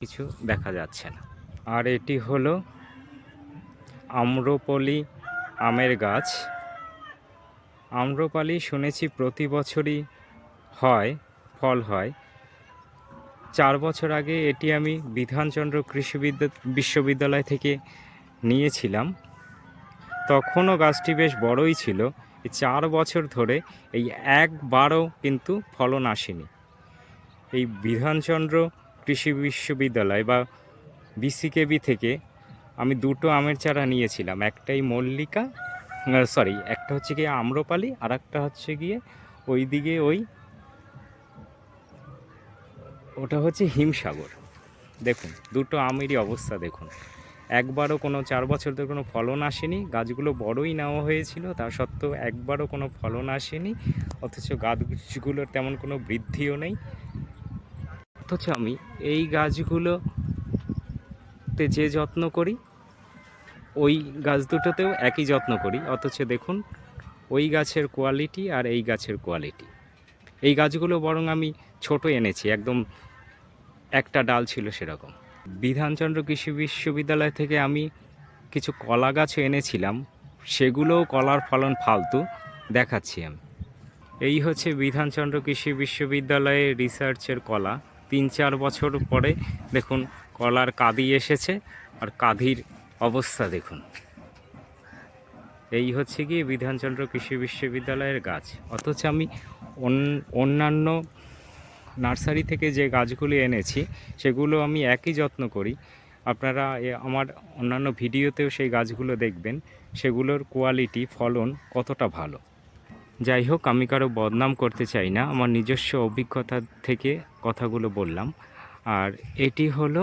কিছু দেখা যাচ্ছে না। আর এটি হলো আম্রপলি আমের গাছ। আম্রপালি শুনেছি প্রতি বছরই হয়, ফল হয়। 4 বছর আগে এটি আমি বিধানচন্দ্র বিশ্ববিদ্যালয় থেকে নিয়েছিলাম। তখনও গাছটি বেশ বড়ই ছিল। এই 4 বছর ধরে এই একবারও কিন্তু ফলন আসেনি। এই বিধানচন্দ্র কৃষি বিশ্ববিদ্যালয় বা বিসিকেবি থেকে আমি দুটো আমের চারা নিয়েছিলাম। একটাই মল্লিকা, একটা হচ্ছে গিয়ে আম্রপালি, আর একটা হচ্ছে গিয়ে ওইদিকে ওটা হচ্ছে হিমসাগর। দেখুন দুটো আমেরই অবস্থা দেখুন, একবারও কোনো 4 বছর ধরে কোনো ফলন আসেনি। গাছগুলো বড়ই নেওয়া হয়েছিল, তা সত্ত্বেও একবারও কোনো ফলন আসেনি। অথচ গাছগুলোর তেমন কোনো বৃদ্ধিও নেই। অথচ আমি এই গাছগুলোতে যে যত্ন করি ওই গাছ দুটোতেও একই যত্ন করি। অথচ দেখুন ওই গাছের কোয়ালিটি আর এই গাছের কোয়ালিটি। এই গাছগুলো বরং আমি ছোট এনেছি, একদম একটা ডাল ছিল সেরকম। বিধানচন্দ্র কৃষি বিশ্ববিদ্যালয় থেকে আমি কিছু কলা গাছও এনেছিলাম, সেগুলোও কলার ফলন ফালতু দেখাচ্ছি আমি। এই হচ্ছে বিধানচন্দ্র কৃষি বিশ্ববিদ্যালয়ের রিসার্চের কলা। 3-4 বছর পরে দেখুন কলার কাঁদি এসেছে, আর কাঁধির অবস্থা দেখুন। এই হচ্ছে গিয়ে বিধানচন্দ্র কৃষি বিশ্ববিদ্যালয়ের গাছ। অথচ আমি অন্যান্য নার্সারি থেকে যে গাছগুলি এনেছি সেগুলো আমি একই যত্ন করি। আপনারা আমার অন্যান্য ভিডিওতেও সেই গাছগুলো দেখবেন, সেগুলোর কোয়ালিটি ফলন কতটা ভালো। যাই হোক, আমি কারো বদনাম করতে চাই না, আমার নিজস্ব অভিজ্ঞতা থেকে কথাগুলো বললাম। আর এটি হলো